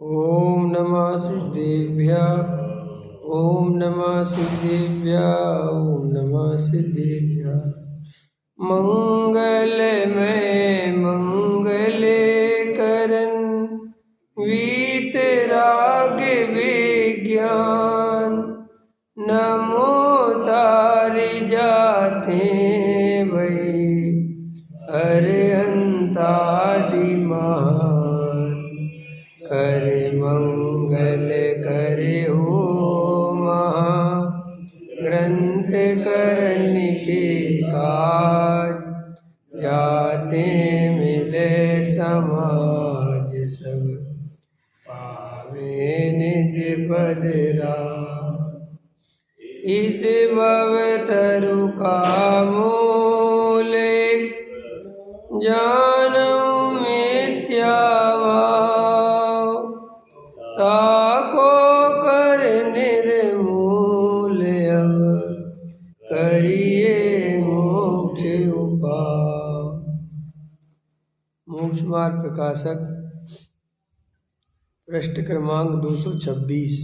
ओम नमः सिद्धेभ्यः। ओम नमः सिद्धेभ्यः। ओम नमः सिद्धेभ्यः। मंगलमय मंगले करन वीतराग विज्ञान नमो तारे जाते वही अरहंतादि महान करे मंगल करे हो महा ग्रंथ करन के काज जाते मिले समाज सब पावे निज बदरा इस भव तरु का मूल जानू मिथ्या ताको कर निर्मूल अब करिए मोक्ष उपाय। मोक्ष मार्ग प्रकाशक पृष्ठ क्रमांक 226।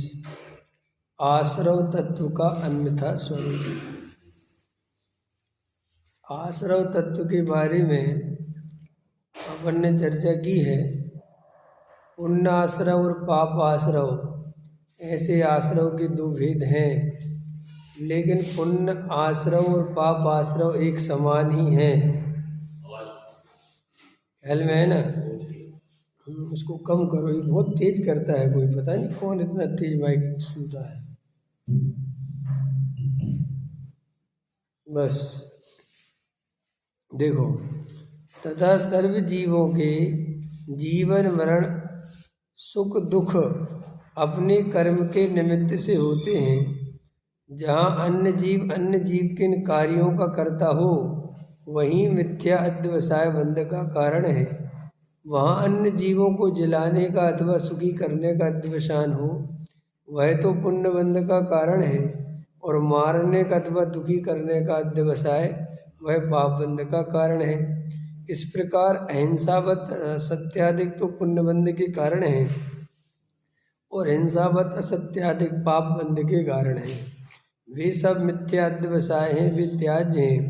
आश्रव तत्व का अन्यथा स्वरूप। आश्रव तत्व के बारे में अपन ने चर्चा की है। पुण्य आश्रव और पाप आश्रव, ऐसे आश्रव के दो भेद हैं, लेकिन पुण्य आश्रव और पाप आश्रव एक समान ही हैं। ख्याल में है ना? उसको कम करो, ये बहुत तेज करता है। कोई पता नहीं कौन इतना तेज माइक सुनता है। बस देखो, तथा सर्व जीवों के जीवन मरण सुख दुख अपने कर्म के निमित्त से होते हैं। जहाँ अन्य जीव के कार्यों का कर्ता हो, वहीं मिथ्या अध्यवसाय बंध का कारण है। वहाँ अन्य जीवों को जलाने का अथवा सुखी करने का अध्यवसान हो, वह तो पुण्य बंध का कारण है। और मारने का अथवा दुखी करने का अध्यवसाय वह पाप बंध का कारण है। इस प्रकार अहिंसावत सत्याधिक तो पुण्य बंध के कारण है, और हिंसावत असत्याधिक पाप बंध के कारण है। वे सब मिथ्या अध्यवसाय हैं, वे त्याज्य हैं।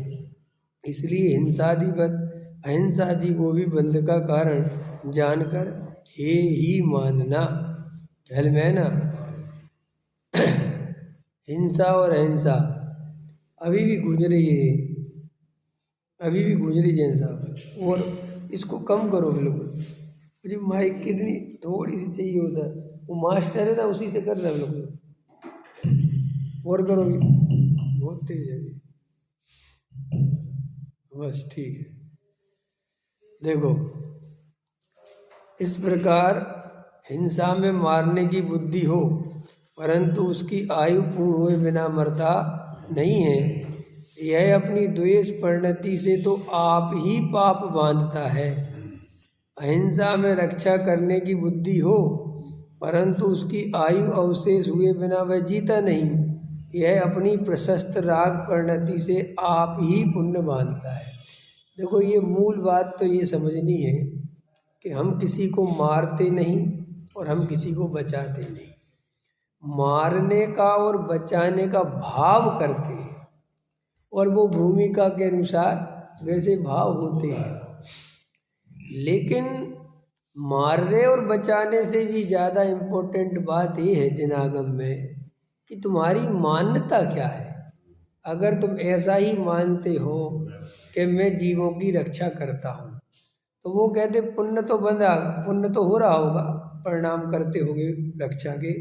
इसलिए हिंसादिवत अहिंसादि को भी बंध का कारण जानकर हे ही मानना। ख्याल में है ना? हिंसा और अहिंसा अभी भी गुजरी है, अभी भी गुजरी जैन साहब। और इसको कम करो बिल्कुल। मुझे माइक कितनी थोड़ी सी चाहिए होता है, वो मास्टर है ना, उसी से कर रहा है बिल्कुल। और करो भी, बहुत तेज है भी। बस ठीक है। देखो, इस प्रकार हिंसा में मारने की बुद्धि हो, परंतु उसकी आयु पूर्ण हुए बिना मरता नहीं है। यह अपनी द्वेष परिणति से तो आप ही पाप बांधता है। अहिंसा में रक्षा करने की बुद्धि हो, परंतु उसकी आयु अवशेष हुए बिना वह जीता नहीं। यह अपनी प्रशस्त राग परिणति से आप ही पुण्य बांधता है। देखो, ये मूल बात तो ये समझनी है कि हम किसी को मारते नहीं और हम किसी को बचाते नहीं। मारने का और बचाने का भाव करते हैं, और वो भूमिका के अनुसार वैसे भाव होते हैं। लेकिन मारने और बचाने से भी ज़्यादा इम्पोर्टेंट बात ये है जनागम में कि तुम्हारी मान्यता क्या है। अगर तुम ऐसा ही मानते हो कि मैं जीवों की रक्षा करता हूँ, तो वो कहते पुण्य तो बंधा, पुण्य तो हो रहा होगा, परिणाम करते होगे रक्षा के,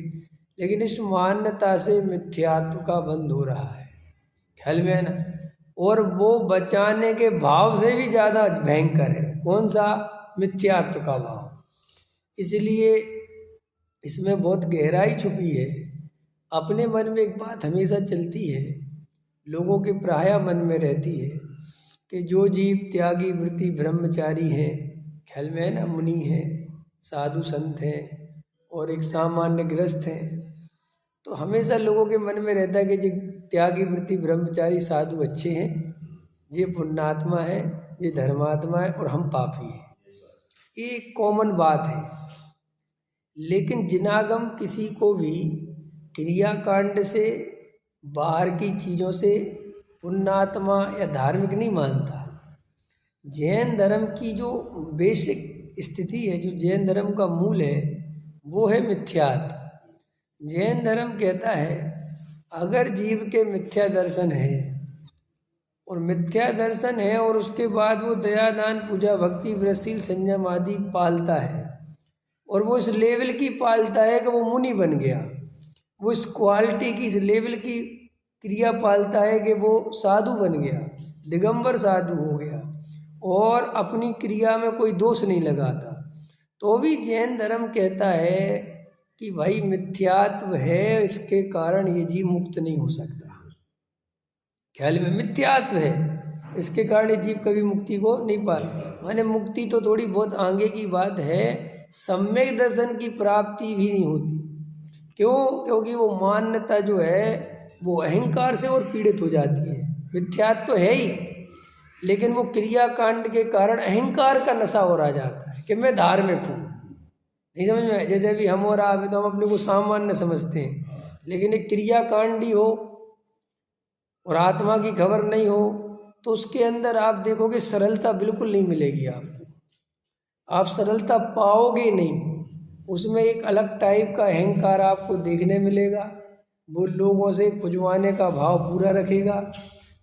लेकिन इस मान्यता से मिथ्यात्व का बंध हो रहा है। ख्याल में है ना? और वो बचाने के भाव से भी ज़्यादा भयंकर है। कौन सा? मिथ्यात्व का भाव। इसलिए इसमें बहुत गहराई छुपी है। अपने मन में एक बात हमेशा चलती है, लोगों के प्रायः मन में रहती है कि जो जीव त्यागी वृत्ति ब्रह्मचारी हैं, ख्याल में है ना, मुनि हैं, साधु संत हैं, और एक सामान्य गृहस्थ हैं, तो हमेशा लोगों के मन में रहता है कि जो त्यागी वृत्ति ब्रह्मचारी साधु अच्छे हैं, ये पुण्यात्मा है, ये धर्मात्मा है, और हम पापी हैं। ये कॉमन बात है। लेकिन जिनागम किसी को भी क्रियाकांड से, बाहर की चीज़ों से पुण्यात्मा या धार्मिक नहीं मानता। जैन धर्म की जो बेसिक स्थिति है, जो जैन धर्म का मूल है, वो है मिथ्यात्व। जैन धर्म कहता है अगर जीव के मिथ्या दर्शन है, और मिथ्या दर्शन है और उसके बाद वो दया, दान, पूजा, भक्ति, व्रतशील, संयम आदि पालता है, और वो इस लेवल की पालता है कि वो मुनि बन गया, वो इस क्वालिटी की, इस लेवल की क्रिया पालता है कि वो साधु बन गया, दिगंबर साधु हो गया, और अपनी क्रिया में कोई दोष नहीं लगाता, तो भी जैन धर्म कहता है कि भाई मिथ्यात्व है, इसके कारण ये जीव मुक्त नहीं हो सकता। ख्याल में मिथ्यात्व है, इसके कारण ये जीव कभी मुक्ति को नहीं पा, माने मुक्ति तो थोड़ी बहुत आगे की बात है, सम्यक दर्शन की प्राप्ति भी नहीं होती। क्यों? क्योंकि वो मान्यता जो है वो अहंकार से और पीड़ित हो जाती है। मिथ्यात्व तो है ही, लेकिन वो क्रियाकांड के कारण अहंकार का नशा हो रहा जाता है कि मैं धार्मिक हूँ। नहीं समझ में? जैसे अभी हम और आप, तो हम अपने को सामान्य समझते हैं, लेकिन एक क्रियाकांडी हो और आत्मा की खबर नहीं हो, तो उसके अंदर आप देखोगे सरलता बिल्कुल नहीं मिलेगी आपको, आप सरलता पाओगे नहीं। उसमें एक अलग टाइप का अहंकार आपको देखने मिलेगा। वो लोगों से पुजवाने का भाव पूरा रखेगा,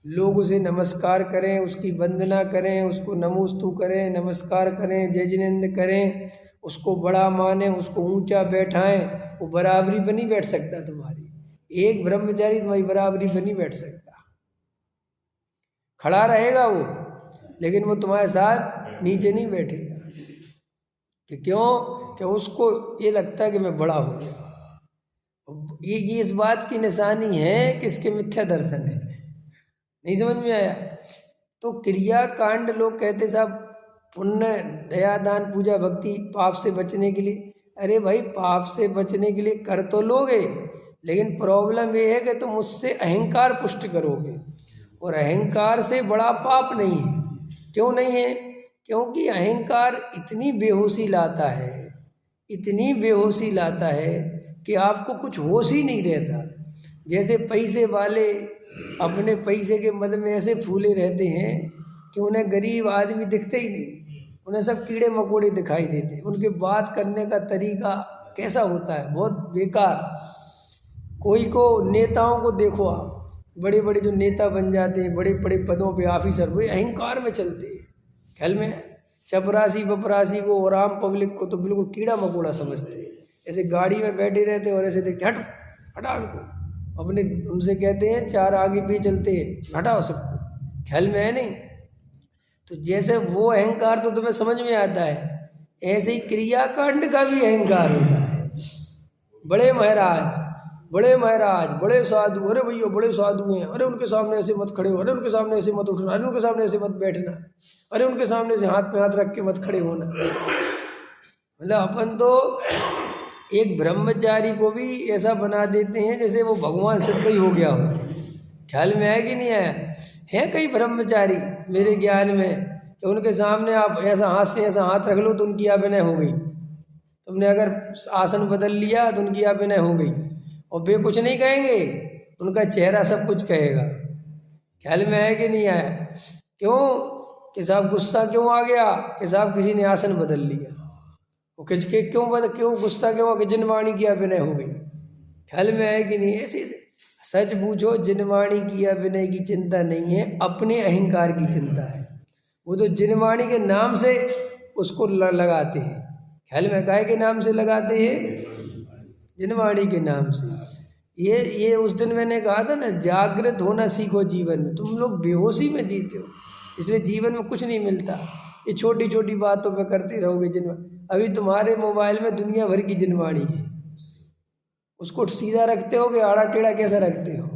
लोग उसे नमस्कार करें, उसकी वंदना करें, उसको नमोस्तु करें, नमस्कार करें, जय जिनेंद्र करें, उसको बड़ा माने, उसको ऊंचा बैठाएं, वो बराबरी पर नहीं बैठ सकता तुम्हारी। एक ब्रह्मचारी तुम्हारी बराबरी पर नहीं बैठ सकता, खड़ा रहेगा वो, लेकिन वो तुम्हारे साथ नीचे नहीं बैठेगा। कि क्यों? कि उसको ये लगता है कि मैं बड़ा हो गया। ये इस बात की निशानी है कि इसके मिथ्या दर्शन है। नहीं समझ में आया? तो क्रियाकांड लोग कहते साहब पुण्य, दया, दान, पूजा, भक्ति पाप से बचने के लिए। अरे भाई, पाप से बचने के लिए कर तो लोगे, लेकिन प्रॉब्लम ये है कि तुम उससे अहंकार पुष्ट करोगे, और अहंकार से बड़ा पाप नहीं है। क्यों नहीं है? क्योंकि अहंकार इतनी बेहोशी लाता है, इतनी बेहोशी लाता है कि आपको कुछ होश ही नहीं रहता। जैसे पैसे वाले अपने पैसे के मद में ऐसे फूले रहते हैं कि उन्हें गरीब आदमी दिखते ही नहीं, उन्हें सब कीड़े मकोड़े दिखाई देते हैं। उनके बात करने का तरीका कैसा होता है, बहुत बेकार। कोई को नेताओं को देखो आप, बड़े बड़े जो नेता बन जाते हैं, बड़े बड़े पदों पे ऑफिसर, वो अहंकार में चलते हैं। ख्याल में? चपरासी बपरासी को और आम पब्लिक को तो बिल्कुल कीड़ा मकोड़ा समझते हैं। ऐसे गाड़ी में बैठे रहते हैं और ऐसे देखते हट हटा उनको, अपने उनसे कहते हैं चार आगे भी चलते हैं, हटाओ सबको। ख्याल में है नहीं? तो जैसे वो अहंकार तो तुम्हें समझ में आता है, ऐसे ही क्रियाकांड का भी अहंकार होता है। बड़े महाराज, बड़े महाराज, बड़े साधु, अरे भैया बड़े साधु हैं, अरे उनके सामने ऐसे मत खड़े हो, अरे उनके सामने ऐसे मत उठना, अरे उनके सामने ऐसे मत बैठना, अरे उनके सामने से हाथ पे हाथ रख के मत खड़े होना। मतलब अपन तो एक ब्रह्मचारी को भी ऐसा बना देते हैं जैसे वो भगवान सिद्ध ही हो गया हो। ख्याल में आया कि नहीं आया? है कई ब्रह्मचारी मेरे ज्ञान में कि उनके सामने आप ऐसा हाथ से ऐसा हाथ रख लो तो उनकी अभिनय हो गई। तुमने अगर आसन बदल लिया तो उनकी अभिनय हो गई, और वे कुछ नहीं कहेंगे, उनका चेहरा सब कुछ कहेगा। ख्याल में आया कि नहीं आया? क्यों? कि साहब गुस्सा क्यों आ गया? कि साहब किसी ने आसन बदल लिया। वो क्यों गुस्सा क्यों आ गया? जिनवाणी की अभिनय हो गई। ख्याल में आया कि नहीं? ऐसे सच पूछो, जिनवाणी की अभिनय की चिंता नहीं है, अपने अहंकार की चिंता है। वो तो जिनवाणी के नाम से उसको लगाते हैं। ख्याल में? काय के नाम से लगाते हैं? जिनवाणी के नाम से। ये उस दिन मैंने कहा था ना, जागृत होना सीखो जीवन में। तुम लोग बेहोशी में जीते हो, इसलिए जीवन में कुछ नहीं मिलता। ये छोटी छोटी बातों पे करते रहोगे जिनवाणी। अभी तुम्हारे मोबाइल में दुनिया भर की जिनवाणी है, उसको सीधा रखते हो कि आड़ा टेढ़ा कैसा रखते हो,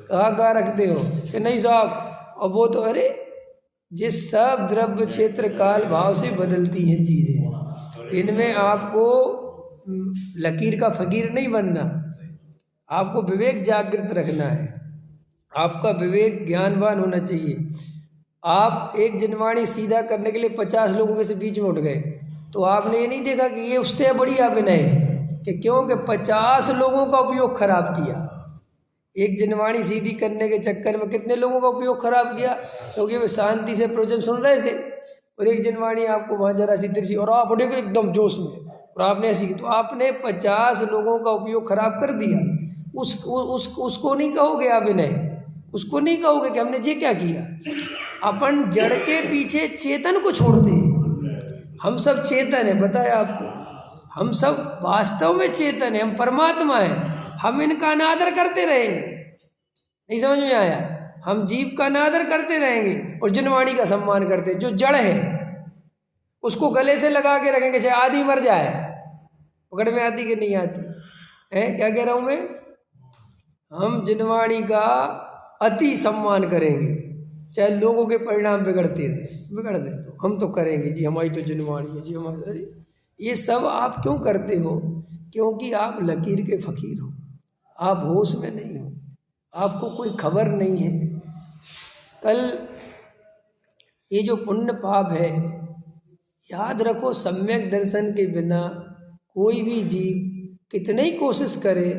कहाँ रखते हो कि नहीं साहब। और वो तो अरे जिस सब द्रव्य क्षेत्र काल भाव से बदलती हैं चीज़ें, इनमें आपको लकीर का फकीर नहीं बनना, आपको विवेक जागृत रखना है, आपका विवेक ज्ञानवान होना चाहिए। आप एक जिनवाणी सीधा करने के लिए 50 लोगों के से बीच में उठ गए, तो आपने ये नहीं देखा कि ये उससे बढ़िया विनय है कि क्योंकि 50 लोगों का उपयोग खराब किया। एक जनवाणी सीधी करने के चक्कर में कितने लोगों का उपयोग खराब किया, क्योंकि वे शांति से प्रवचन सुन रहे थे और एक जनवाणी आपको वहाँ जरा सी तिरछी और आप उठे एकदम जोश में और आपने ऐसी, तो आपने 50 लोगों का उपयोग खराब कर दिया। उसको नहीं कहोगे आप विनय, उसको नहीं कहोगे कि हमने ये क्या किया। अपन जड़ के पीछे चेतन को छोड़ते हैं। हम सब चेतन है, बताया आपको, हम सब वास्तव में चेतन है, हम परमात्मा है। हम इनका अनादर करते रहेंगे, नहीं समझ में आया? हम जीव का अनादर करते रहेंगे और जनवाणी का सम्मान करते। जो जड़ है उसको गले से लगा के रखेंगे, चाहे आदमी मर जाए। पकड़ में आती कि नहीं आती है? क्या कह रहा हूं मैं? हम जनवाणी का अति सम्मान करेंगे, चाहे लोगों के परिणाम बिगड़ते रहे, बिगड़ दे तो हम तो करेंगे जी, हमारी तो जनवाणी है जी, हमारी। ये सब आप क्यों करते हो? क्योंकि आप लकीर के फकीर हो, आप होश में नहीं हो, आपको कोई खबर नहीं है। कल ये जो पुण्य पाप है, याद रखो, सम्यक दर्शन के बिना कोई भी जीव कितने ही कोशिश करे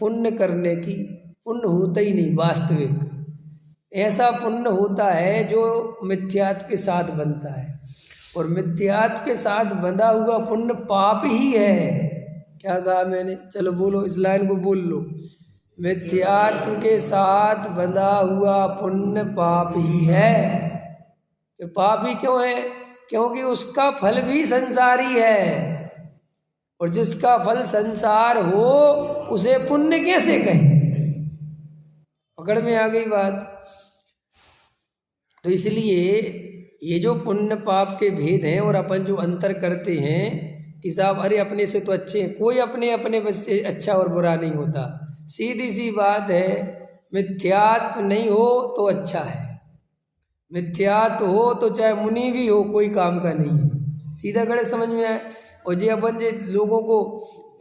पुण्य करने की, पुण्य होता ही नहीं। वास्तविक ऐसा पुण्य होता है जो मिथ्यात्व के साथ बनता है, और मिथ्यात्व के साथ बंधा हुआ पुण्य पाप ही है। क्या कहा मैंने? चलो बोलो, इस लाइन को बोल लो। मिथ्यात्व के साथ बंधा हुआ पुण्य पाप ही है। ये पाप ही क्यों है? क्योंकि उसका फल भी संसारी है, और जिसका फल संसार हो उसे पुण्य कैसे कहें? पकड़ में आ गई बात? तो इसलिए ये जो पुण्य पाप के भेद हैं, और अपन जो अंतर करते हैं कि साहब अरे अपने से तो अच्छे हैं, कोई अपने अपने बच्चे अच्छा और बुरा नहीं होता। सीधी सी बात है, मिथ्यात्व नहीं हो तो अच्छा है, मिथ्यात्व हो तो चाहे मुनि भी हो कोई काम का नहीं है। सीधा गड़े समझ में आए? और जे अपन जे लोगों को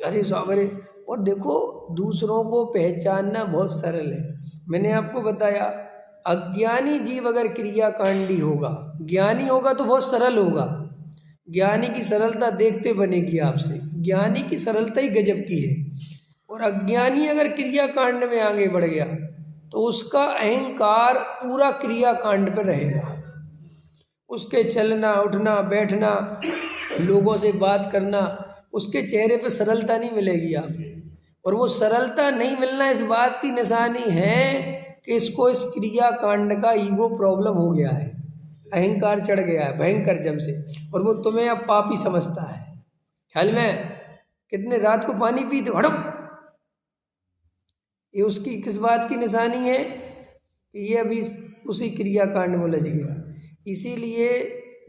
अरे साहब अरे, और देखो दूसरों को पहचानना बहुत सरल है। मैंने आपको बताया, अज्ञानी जीव अगर क्रियाकांडी होगा, ज्ञानी होगा तो बहुत सरल होगा। ज्ञानी की सरलता देखते बनेगी आपसे, ज्ञानी की सरलता ही गजब की है। और अज्ञानी अगर क्रियाकांड में आगे बढ़ गया तो उसका अहंकार पूरा क्रियाकांड पर रहेगा। उसके चलना उठना बैठना, लोगों से बात करना, उसके चेहरे पर सरलता नहीं मिलेगी आपको। और वो सरलता नहीं मिलना इस बात की निशानी है कि इसको इस क्रियाकांड का ईगो प्रॉब्लम हो गया है, अहंकार चढ़ गया है भयंकर जम से, और वो तुम्हें अब पापी समझता है। ख्याल में? कितने रात को पानी पीते हड़प, ये उसकी किस बात की निशानी है कि ये अभी उसी क्रियाकांड में लग गया। इसीलिए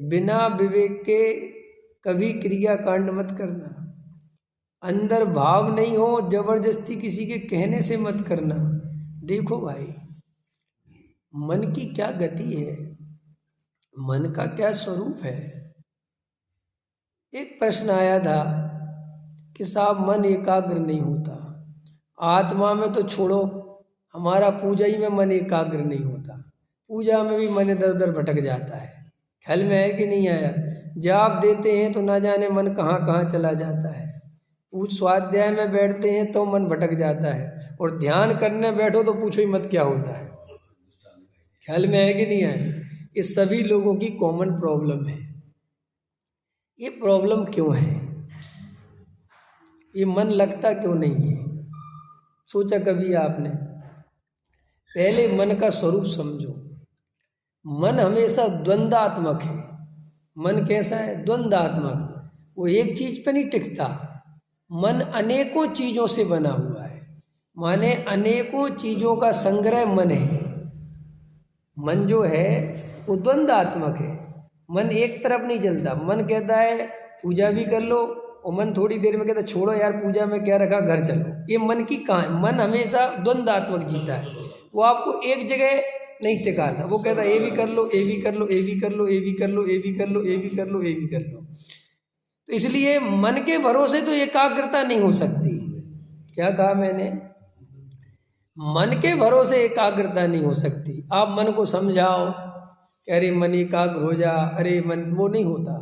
बिना विवेक के कभी क्रियाकांड मत करना। अंदर भाव नहीं हो, जबरदस्ती किसी के कहने से मत करना। देखो भाई, मन की क्या गति है, मन का क्या स्वरूप है। एक प्रश्न आया था कि साहब मन एकाग्र नहीं होता, आत्मा में तो छोड़ो, हमारा पूजा ही में मन एकाग्र नहीं होता, पूजा में भी मन इधर उधर भटक जाता है। ख्याल में है कि नहीं आया? जाप देते हैं तो ना जाने मन कहाँ कहाँ चला जाता है, पूछ स्वाध्याय में बैठते हैं तो मन भटक जाता है, और ध्यान करने बैठो तो पूछो ही मत क्या होता है। ख्याल में है कि नहीं आया? ये सभी लोगों की कॉमन प्रॉब्लम है। ये प्रॉब्लम क्यों है? ये मन लगता क्यों नहीं है? सोचा कभी आपने? पहले मन का स्वरूप समझो। मन हमेशा द्वंद्वात्मक है। मन कैसा है? द्वंद्वात्मक। वो एक चीज पे नहीं टिकता। मन अनेकों चीजों से बना हुआ है, माने अनेकों चीजों का संग्रह मन है। मन जो है वो द्वंद्वात्मक है। मन एक तरफ नहीं चलता। मन कहता है पूजा भी कर लो, और मन थोड़ी देर में कहता है छोड़ो यार पूजा में क्या रखा, घर चलो। ये मन की कहानी। मन हमेशा द्वंद्वात्मक जीता है। वो आपको एक जगह नहीं टिकाता। वो कहता है ये भी कर लो, ये भी कर लो, ये भी कर लो, ये भी कर लो, ये भी कर लो, ये भी कर लो, ये भी कर लो। तो इसलिए मन के भरोसे तो एकाग्रता नहीं हो सकती। क्या कहा मैंने? मन के भरोसे एकाग्रता नहीं हो सकती। आप मन को समझाओ कि अरे मन एकाग्र हो जा, अरे मन, वो नहीं होता।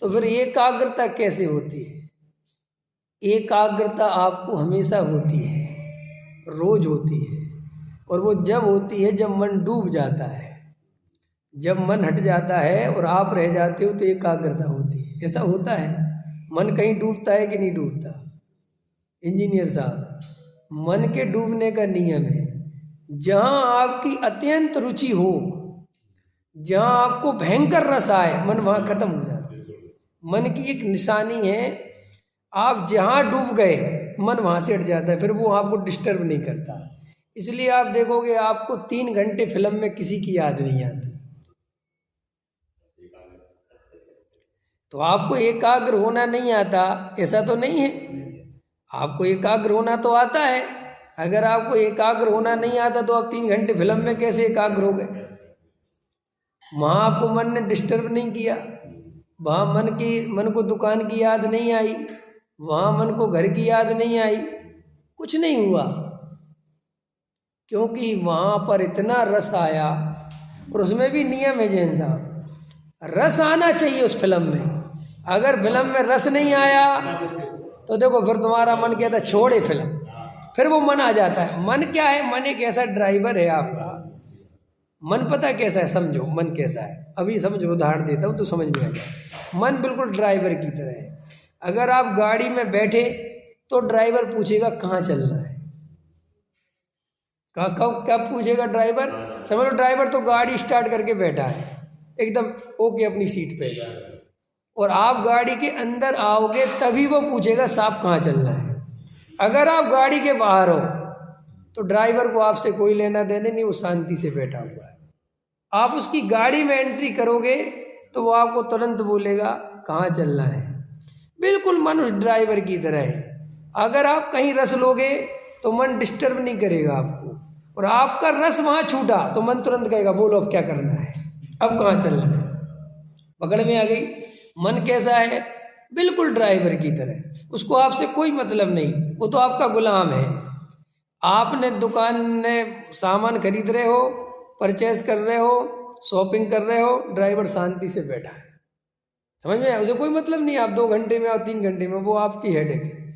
तो फिर एकाग्रता कैसे होती है? एकाग्रता आपको हमेशा होती है, रोज होती है, और वो जब होती है जब मन डूब जाता है। जब मन हट जाता है और आप रह जाते हो तो एकाग्रता होती है। ऐसा होता है? मन कहीं डूबता है कि नहीं डूबता? इंजीनियर साहब, मन के डूबने का नियम है, जहाँ आपकी अत्यंत रुचि हो, जहाँ आपको भयंकर रस आए, मन वहाँ खत्म हो जाता है। मन की एक निशानी है, आप जहाँ डूब गए मन वहाँ से हट जाता है, फिर वो आपको डिस्टर्ब नहीं करता। इसलिए आप देखोगे आपको 3 घंटे फिल्म में किसी की याद नहीं आती। तो आपको एकाग्र होना नहीं आता ऐसा तो नहीं है, आपको एकाग्र होना तो आता है। अगर आपको एकाग्र होना नहीं आता तो आप 3 घंटे फिल्म में कैसे एकाग्र हो गए? वहाँ आपको मन ने डिस्टर्ब नहीं किया, वहाँ मन को दुकान की याद नहीं आई, वहाँ मन को घर की याद नहीं आई, कुछ नहीं हुआ, क्योंकि वहाँ पर इतना रस आया। और उसमें भी नियम है जैन साहब, रस आना चाहिए उस फिल्म में। अगर फिल्म में रस नहीं आया तो देखो फिर तुम्हारा मन कहता है छोड़े फिल्म, फिर वो मन आ जाता है। मन क्या है? मन एक ऐसा ड्राइवर है आपका। मन पता कैसा है? समझो मन कैसा है, अभी समझो, उदाहरण देता हूँ तो समझ में आ जाए। मन बिल्कुल ड्राइवर की तरह है। अगर आप गाड़ी में बैठे तो ड्राइवर पूछेगा कहाँ चलना है, कब क्या पूछेगा ड्राइवर? समझ लो ड्राइवर तो गाड़ी स्टार्ट करके बैठा है एकदम ओके अपनी सीट पे, और आप गाड़ी के अंदर आओगे तभी वो पूछेगा साहब कहाँ चलना है। अगर आप गाड़ी के बाहर हो तो ड्राइवर को आपसे कोई लेना देने नहीं, वो शांति से बैठा हुआ है। आप उसकी गाड़ी में एंट्री करोगे तो वो आपको तुरंत बोलेगा कहाँ चलना है। बिल्कुल मन उस ड्राइवर की तरह है। अगर आप कहीं रस लोगे तो मन डिस्टर्ब नहीं करेगा आपको, और आपका रस वहाँ छूटा तो मन तुरंत कहेगा बोलो अब क्या करना है, अब कहाँ चलना है। पकड़ में आ गई? मन कैसा है? बिल्कुल ड्राइवर की तरह, उसको आपसे कोई मतलब नहीं, वो तो आपका गुलाम है। आपने दुकान में सामान खरीद रहे हो, परचेज कर रहे हो, शॉपिंग कर रहे हो, ड्राइवर शांति से बैठा है, समझ में आया? उसे कोई मतलब नहीं आप 2 घंटे में और 3 घंटे में, वो आपकी हेडेक है।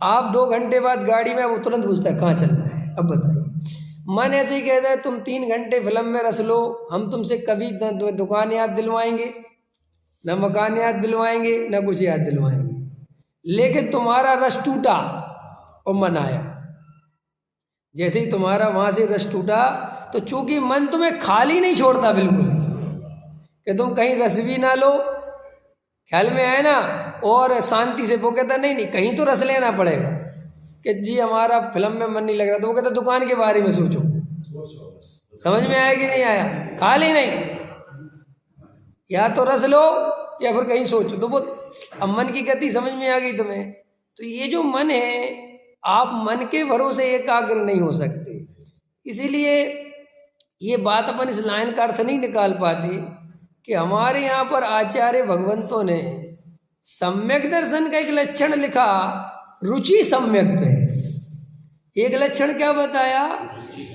आप 2 घंटे बाद गाड़ी में, वो तुरंत पूछता है कहाँ चलना है, अब बताइए। मन ऐसे ही कहता है तुम 3 घंटे फिल्म में रस लो, हम तुमसे कभी न दुकान याद दिलवाएंगे, न मकान याद दिलवाएंगे, न कुछ याद दिलवाएंगे, लेकिन तुम्हारा रस टूटा और मन आया। जैसे ही तुम्हारा वहाँ से रस टूटा तो चूंकि मन तुम्हें खाली नहीं छोड़ता बिल्कुल, कि तुम कहीं रस भी ना लो, ख्याल में आए ना, और शांति से, वो कहता नहीं कहीं तो रस लेना पड़ेगा, कि जी हमारा फिल्म में मन नहीं लग रहा, तो वो कहता दुकान के बारे में सोचो। समझ में आया कि नहीं आया? खाली नहीं, या तो रस लो या फिर कहीं सोचो। तो वो अब मन की गति समझ में आ गई तुम्हें? तो ये जो मन है, आप मन के भरोसे एकाग्र नहीं हो सकते। इसीलिए ये बात अपन इस लाइन का अर्थ नहीं निकाल पाते कि हमारे यहाँ पर आचार्य भगवंतों ने सम्यक दर्शन का एक लक्षण लिखा, रुचि सम्यक्त है। एक लक्षण क्या बताया?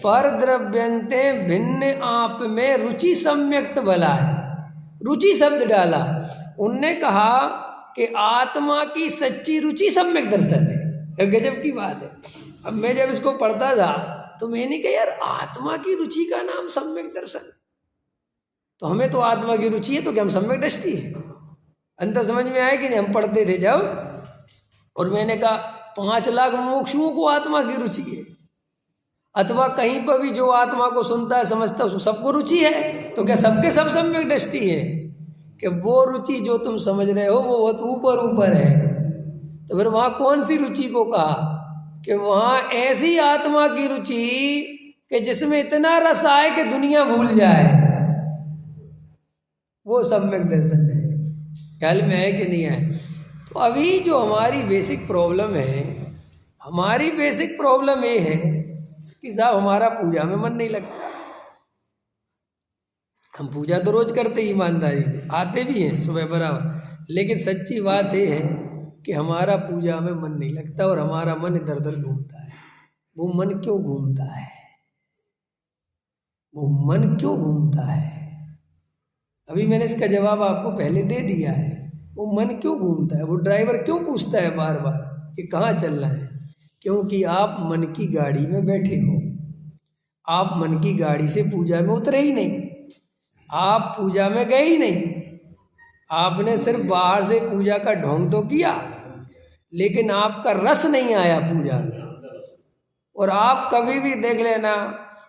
पर द्रव्यंते भिन्न आप में रुचि सम्यक्त भला है, रुचि शब्द डाला। उनने कहा कि आत्मा की सच्ची रुचि सम्यक दर्शन है। गजब की बात है। अब मैं जब इसको पढ़ता था तो मैंने कहा यार आत्मा की रुचि का नाम सम्यक दर्शन, तो हमें तो आत्मा की रुचि है तो क्या हम सम्यक दृष्टि है? अंतर समझ में आया कि नहीं? हम पढ़ते थे जब, और मैंने कहा 5 लाख मोक्षुओं को आत्मा की रुचि है, अथवा कहीं पर भी जो आत्मा को सुनता है समझता है उसको सबको रुचि है, तो क्या सबके सब सम्यक दृष्टि है? कि वो रुचि जो तुम समझ रहे हो वो बहुत ऊपर ऊपर है। तो फिर वहाँ कौन सी रुचि को कहा? कि वहाँ ऐसी आत्मा की रुचि कि जिसमें इतना रस आए कि दुनिया भूल जाए, वो सम्यक दर्शन है। ख्याल में है कि नहीं है? तो अभी जो हमारी बेसिक प्रॉब्लम है, हमारी बेसिक प्रॉब्लम ये है कि साहब हमारा पूजा में मन नहीं लगता। हम पूजा तो रोज करते ही ईमानदारी से, आते भी हैं सुबह बराबर, लेकिन सच्ची बात ये है कि हमारा पूजा में मन नहीं लगता और हमारा मन इधर उधर घूमता है। वो मन क्यों घूमता है? वो मन क्यों घूमता है? अभी मैंने इसका जवाब आपको पहले दे दिया है। वो मन क्यों घूमता है, वो ड्राइवर क्यों पूछता है बार बार कि कहाँ चलना है? क्योंकि आप मन की गाड़ी में बैठे हो, आप मन की गाड़ी से पूजा में उतरे ही नहीं, आप पूजा में गए ही नहीं। आपने सिर्फ बाहर से पूजा का ढोंग तो किया, लेकिन आपका रस नहीं आया पूजा में। और आप कभी भी देख लेना,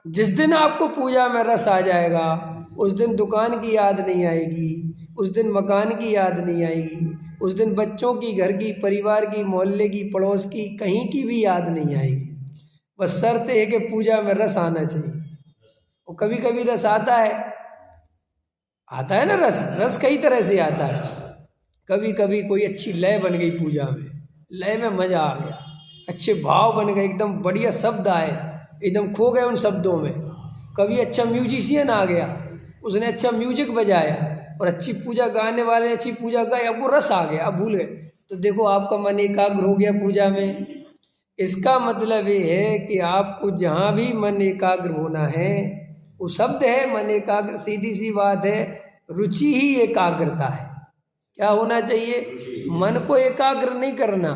जिस दिन आपको पूजा में रस आ जाएगा, उस दिन दुकान की याद नहीं आएगी, उस दिन मकान की याद नहीं आएगी, उस दिन बच्चों की, घर की, परिवार की, मोहल्ले की, पड़ोस की, कहीं की भी याद नहीं आएगी। बस शर्त है कि पूजा में रस आना चाहिए। और कभी कभी रस आता है ना, रस कई तरह से आता है। कभी कभी कोई अच्छी लय बन गई पूजा में, लय में मजा आ गया, अच्छे भाव बन गए, एकदम बढ़िया शब्द आए, एकदम खो गए उन शब्दों में। कभी अच्छा म्यूजिशियन आ गया, उसने अच्छा म्यूजिक बजाया, और अच्छी पूजा गाने वाले ने अच्छी पूजा गाई, अब वो रस आ गया, अब भूल गए, तो देखो आपका मन एकाग्र हो गया पूजा में। इसका मतलब ये है कि आपको जहाँ भी मन एकाग्र होना है, वो शब्द है मन एकाग्र, सीधी सी बात है, रुचि ही एकाग्रता है। क्या होना चाहिए? मन को एकाग्र नहीं करना,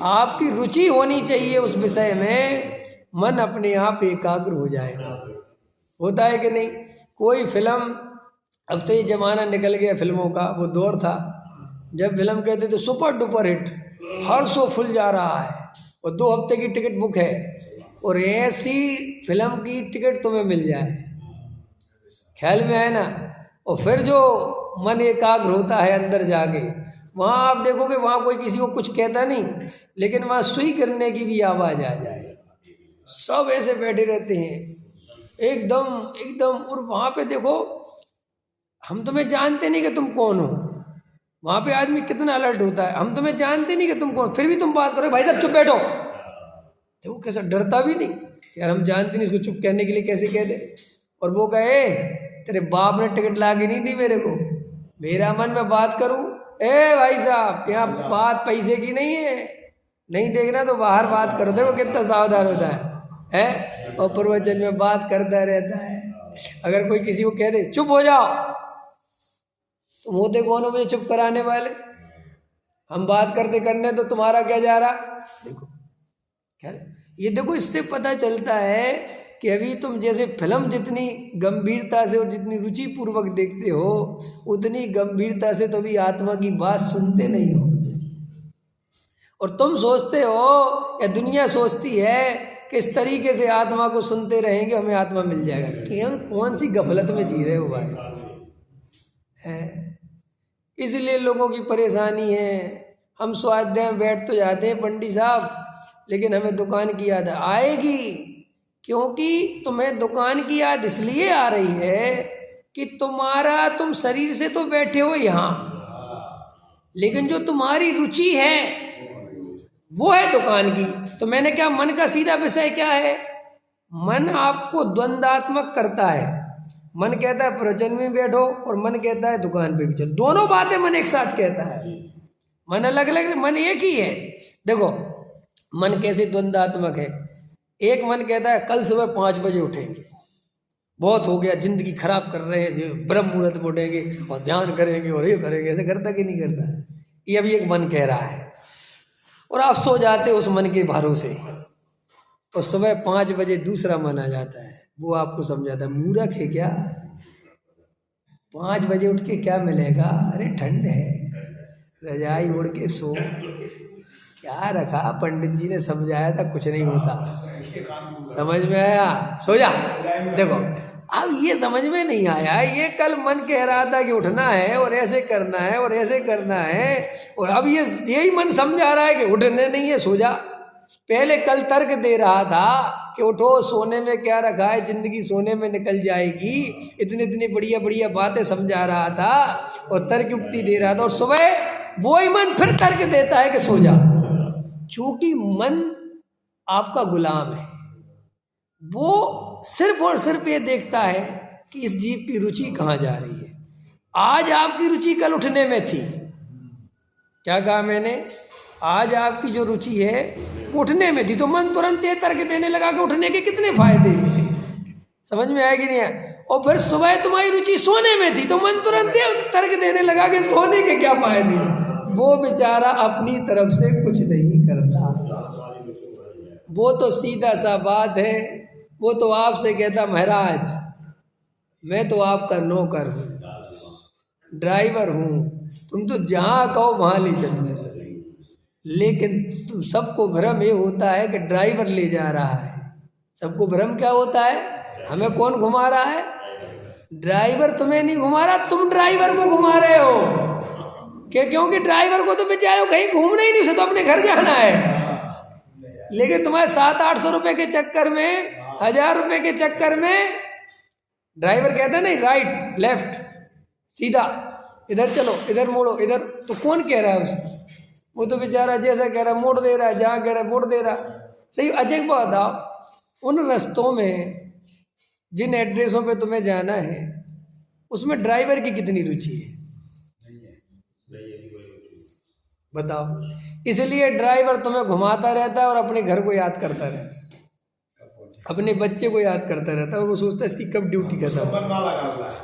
आपकी रुचि होनी चाहिए उस विषय में, मन अपने आप एकाग्र हो जाएगा। होता है कि नहीं? कोई फिल्म, अब तो ये जमाना निकल गया फिल्मों का, वो दौर था जब फिल्म कहते थे सुपर डुपर हिट, हर शो फुल जा रहा है और 2 हफ्ते की टिकट बुक है, और ऐसी फिल्म की टिकट तुम्हें मिल जाए, ख्याल में आए ना। और फिर जो मन एकाग्र होता है अंदर जाके, वहाँ आप देखोगे वहाँ कोई किसी को कुछ कहता नहीं, लेकिन वहाँ सुई करने की भी आवाज़ आ जाए, सब ऐसे बैठे रहते हैं एकदम। और वहाँ पे देखो, हम तुम्हें जानते नहीं कि तुम कौन हो, वहाँ पे आदमी कितना अलर्ट होता है, हम तुम्हें जानते नहीं कि तुम कौन, फिर भी तुम बात करो, भाई साहब चुप बैठो, देखो कैसा डरता भी नहीं, यार हम जानते नहीं, इसको चुप कहने के लिए कैसे कह दे। और वो कहे तेरे बाप ने टिकट ला के नहीं दी मेरे को, मेरा मन में बात करूं, ए भाई साहब यहाँ बात पैसे की नहीं है, नहीं देखना तो बाहर बात करो, देखो कितना सावधान होता है? और प्रवचन में बात करता रहता है। अगर कोई किसी को कह दे चुप हो जाओ, तुम होते कौन हो मुझे चुप कराने वाले? हम बात करते करने तो तुम्हारा क्या जा रहा? देखो क्या ये, देखो इससे पता चलता है कि अभी तुम जैसे फिल्म जितनी गंभीरता से और जितनी रुचि पूर्वक देखते हो, उतनी गंभीरता से तो भी आत्मा की बात सुनते नहीं हो। और तुम सोचते हो या दुनिया सोचती है कि इस तरीके से आत्मा को सुनते रहेंगे हमें आत्मा मिल जाएगा। क्यों? कौन सी गफलत में जी रहे हो भाई? इसलिए लोगों की परेशानी है। हम स्वाध्याय में बैठ तो जाते हैं पंडित साहब, लेकिन हमें दुकान की याद आएगी, क्योंकि तुम्हें दुकान की याद इसलिए आ रही है कि तुम शरीर से तो बैठे हो यहाँ, लेकिन जो तुम्हारी रुचि है वो है दुकान की। तो मैंने क्या, मन का सीधा विषय क्या है? मन आपको द्वंद्वात्मक करता है। मन कहता है प्रवचन में बैठो, और मन कहता है दुकान पे भी चलो। दोनों बातें मन एक साथ कहता है, मन अलग अलग, मन एक ही है। देखो मन कैसे द्वंद्वात्मक है। एक मन कहता है कल सुबह 5 बजे उठेंगे, बहुत हो गया, जिंदगी खराब कर रहे हैं, ब्रह्म मुहूर्त में उठेंगे और ध्यान करेंगे और ये करेंगे। ऐसे करता कि नहीं करता? ये अभी एक मन कह रहा है, और आप सो जाते उस मन के भरोसे, और सुबह 5 बजे दूसरा मन आ जाता है, वो आपको समझाता है मूर्ख है क्या, 5 बजे उठ के क्या मिलेगा? अरे ठंड है, रजाई ओढ़ के सो। क्या रखा? पंडित जी ने समझाया था, कुछ नहीं होता। समझ में आया? सो जा। देखो अब ये समझ में नहीं आया, ये कल मन कह रहा था कि उठना है और ऐसे करना है और ऐसे करना है, और अब ये यही मन समझा रहा है कि उठने नहीं है, सो जा। पहले कल तर्क दे रहा था कि उठो, सोने में क्या रखा है, जिंदगी सोने में निकल जाएगी, इतनी इतनी बढ़िया बढ़िया बातें समझा रहा था और तर्क युक्ति दे रहा था, और सुबह वही मन फिर तर्क देता है कि सो जा। चूंकि मन आपका गुलाम है, वो सिर्फ और सिर्फ ये देखता है कि इस जीव की रुचि कहाँ जा रही है। आज आपकी रुचि कल उठने में थी, क्या कहा मैंने? आज आपकी जो रुचि है उठने में थी, तो मन तुरंत ये तर्क देने लगा कि उठने के कितने फायदे। समझ में आया कि नहीं है? और फिर सुबह तुम्हारी रुचि सोने में थी तो मन तुरंत तर्क देने लगा कि सोने के क्या फायदे। वो बेचारा अपनी तरफ से कुछ नहीं करता, वो तो सीधा सा बात है, वो तो आपसे कहता महाराज मैं तो आपका नौकर हूँ, ड्राइवर हूँ, तुम तो जहाँ कहो वहाँ ले चलो। लेकिन तुम सबको भ्रम ये होता है कि ड्राइवर ले जा रहा है। सबको भ्रम क्या होता है, हमें कौन घुमा रहा है? ड्राइवर तुम्हें नहीं घुमा रहा, तुम ड्राइवर को घुमा रहे हो। क्योंकि ड्राइवर को तो बेचारे कहीं घूमना ही नहीं, उसे तो अपने घर जाना है। लेकिन तुम्हारे 700-800 रुपए के चक्कर में, 1000 रुपए के चक्कर में ड्राइवर कहता है नहीं राइट लेफ्ट सीधा, इधर चलो, इधर मोड़ो, इधर, तो कौन कह रहा है उससे? वो तो बेचारा जैसा कह रहा मोड़ दे रहा है, जहाँ कह रहा मोड़ दे रहा। सही अजय को बताओ, उन रास्तों में जिन एड्रेसों पे तुम्हें जाना है उसमें ड्राइवर की कितनी रुचि है बताओ। इसलिए ड्राइवर तुम्हें घुमाता रहता है और अपने घर को याद करता रहता है, अपने बच्चे को याद करता रहता है, और वो सोचता है इसकी कब ड्यूटी खत्म,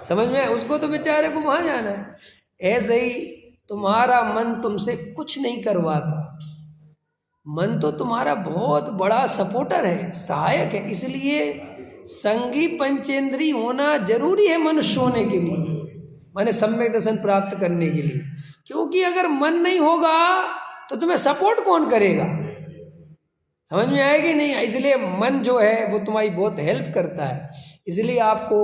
समझ में? उसको तो बेचारे को वहाँ जाना है। ऐसे ही तुम्हारा मन तुमसे कुछ नहीं करवाता, मन तो तुम्हारा बहुत बड़ा सपोर्टर है, सहायक है। इसलिए संगी पंचेंद्री होना जरूरी है मनुष्य होने के लिए, माने सम्यक दर्शन प्राप्त करने के लिए। क्योंकि अगर मन नहीं होगा तो तुम्हें सपोर्ट कौन करेगा? समझ में आएगी नहीं? इसलिए मन जो है वो तुम्हारी बहुत हेल्प करता है। इसलिए आपको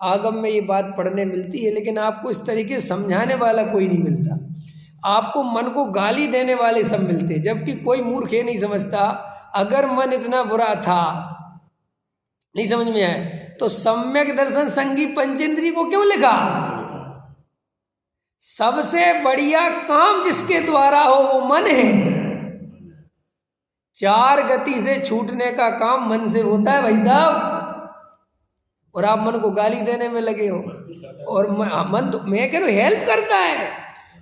आगम में ये बात पढ़ने मिलती है, लेकिन आपको इस तरीके से समझाने वाला कोई नहीं मिलता। आपको मन को गाली देने वाले सब मिलते हैं, जबकि कोई मूर्ख ये नहीं समझता अगर मन इतना बुरा था, नहीं समझ में आए तो सम्यक दर्शन संगी पंचेंद्री को क्यों लिखा? सबसे बढ़िया काम जिसके द्वारा हो वो मन है। 4 गति से छूटने का काम मन से होता है भाई साहब, और आप मन को गाली देने में लगे हो। और मन तो मैं कह रहा हूँ हेल्प करता है,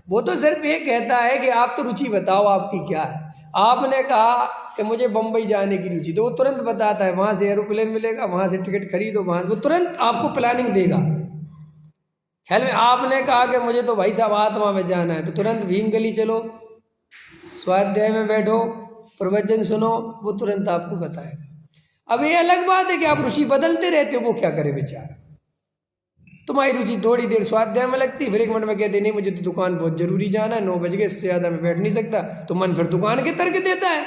वो तो सिर्फ ये कहता है कि आप तो रुचि बताओ आपकी क्या है। आपने कहा कि मुझे बम्बई जाने की रुचि, तो वो तुरंत बताता है वहाँ से एरोप्लेन मिलेगा, वहाँ से टिकट खरीदो, वहाँ वो तुरंत आपको प्लानिंग देगा। ख्याल में आपने कहा कि मुझे तो भाई साहब आत्मा में जाना है, तो तुरंत भीम गली चलो, स्वाध्याय में बैठो, प्रवचन सुनो, वो तुरंत आपको बताएगा। अब ये अलग बात है कि आप रुचि बदलते रहते हो, वो क्या करे बेचारा। तुम्हारी रुचि थोड़ी देर स्वाध्याय में लगती, फिर 1 मिनट में कहते नहीं मुझे तो दुकान बहुत जरूरी जाना है, 9 बज गए, इससे ज़्यादा मैं बैठ नहीं सकता, तो मन फिर दुकान के तर्क देता है।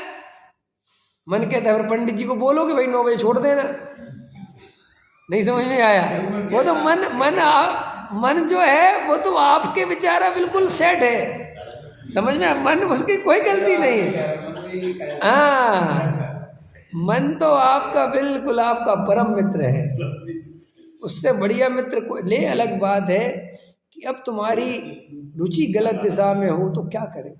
मन कहता है फिर पंडित जी को बोलो कि भाई 9 बजे छोड़ देना। नहीं समझ में आया? वो तो मन जो है वो तो आपके बेचारा बिल्कुल सेट है, समझ में? मन उसकी कोई गलती नहीं है। हाँ, मन तो आपका बिल्कुल आपका परम मित्र है, उससे बढ़िया मित्र कोई ले। अलग बात है कि अब तुम्हारी रुचि गलत दिशा में हो तो क्या करें।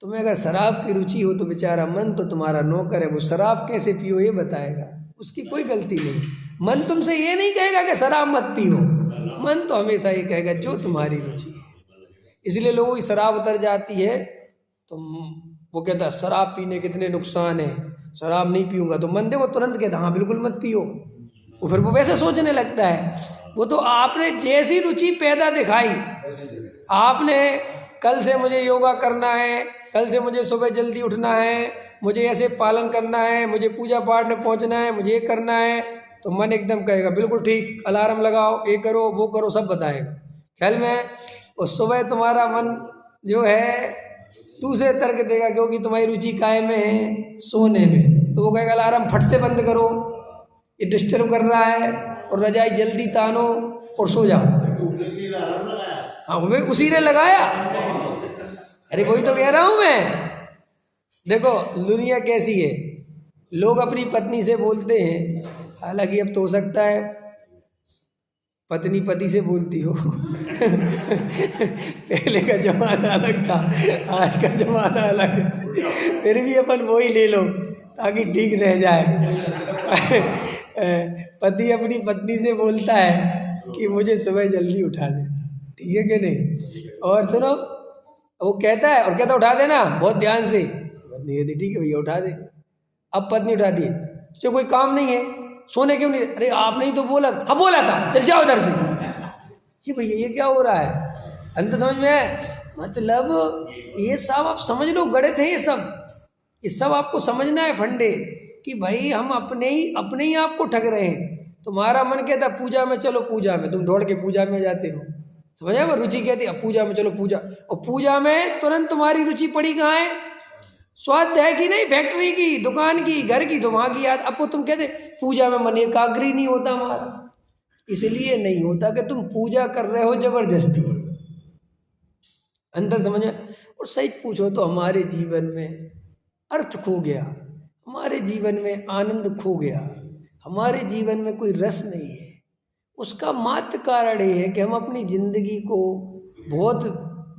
तुम्हें अगर शराब की रुचि हो तो बेचारा मन तो तुम्हारा नौकर है, वो शराब कैसे पियो ये बताएगा, उसकी कोई गलती नहीं। मन तुमसे ये नहीं कहेगा कि शराब मत पियो, मन तो हमेशा ये कहेगा जो तुम्हारी रुचि है। इसलिए लोगों की शराब उतर जाती है तो वो कहता है शराब पीने कितने नुकसान है, शराब नहीं पीऊंगा, तो मन देखो तुरंत कहता हाँ बिल्कुल मत पियो। वो फिर वो वैसे सोचने लगता है। वो तो आपने जैसी रुचि पैदा दिखाई, आपने कल से मुझे योगा करना है, कल से मुझे सुबह जल्दी उठना है, मुझे ऐसे पालन करना है, मुझे पूजा पाठ में पहुंचना है, मुझे ये करना है, तो मन एकदम कहेगा बिल्कुल ठीक, अलार्म लगाओ, ये करो वो करो, सब बताएगा ख्याल में। और सुबह तुम्हारा मन जो है दूसरे तर्क देगा, क्योंकि तुम्हारी रुचि काय में है, सोने में, तो वो कहेगा अलार्म फट से बंद करो, ये डिस्टर्ब कर रहा है, और रजाई जल्दी तानो और सो जाओ। हाँ वो उसी ने लगाया। अरे वही तो कह रहा हूँ मैं। देखो दुनिया कैसी है, लोग अपनी पत्नी से बोलते हैं, हालांकि अब तो हो सकता है पत्नी पति से बोलती हो पहले का जमाना अलग था, आज का जमाना अलग है, फिर भी अपन वही ले लो ताकि ठीक रह जाए। पति अपनी पत्नी से बोलता है कि मुझे सुबह जल्दी उठा देना, ठीक है कि नहीं? और सुनो वो कहता है, और कहता उठा देना बहुत ध्यान से, पत्नी कहती ठीक है भैया उठा दे। अब पत्नी उठाती है, तो कोई काम नहीं है, सोने क्यों नहीं? अरे आपने ही तो बोला। हाँ बोला था, चल जाओ इधर से। ये भैया ये क्या हो रहा है? अंत समझ में है? मतलब ये सब आप समझ लो, गणित है ये सब आपको समझना है फंडे, कि भाई हम अपने ही आप को ठग रहे हैं। तुम्हारा मन कहता पूजा में चलो, पूजा में तुम दौड़ के पूजा में जाते हो, समझ आया? रुचि कहती अब पूजा में चलो, पूजा, और पूजा में तुरंत तुम्हारी रुचि पड़ी कहाँ है? स्वाध्याय की नहीं, फैक्ट्री की, दुकान की, घर की, तो वहाँ की याद। अब तुम कहते पूजा में मन एकाग्र ही नहीं होता हमारा। इसलिए नहीं होता कि तुम पूजा कर रहे हो जबरदस्ती, अंदर समझ। और सही पूछो तो हमारे जीवन में अर्थ खो गया, हमारे जीवन में आनंद खो गया, हमारे जीवन में कोई रस नहीं है। उसका मात्र कारण ये है कि हम अपनी जिंदगी को बहुत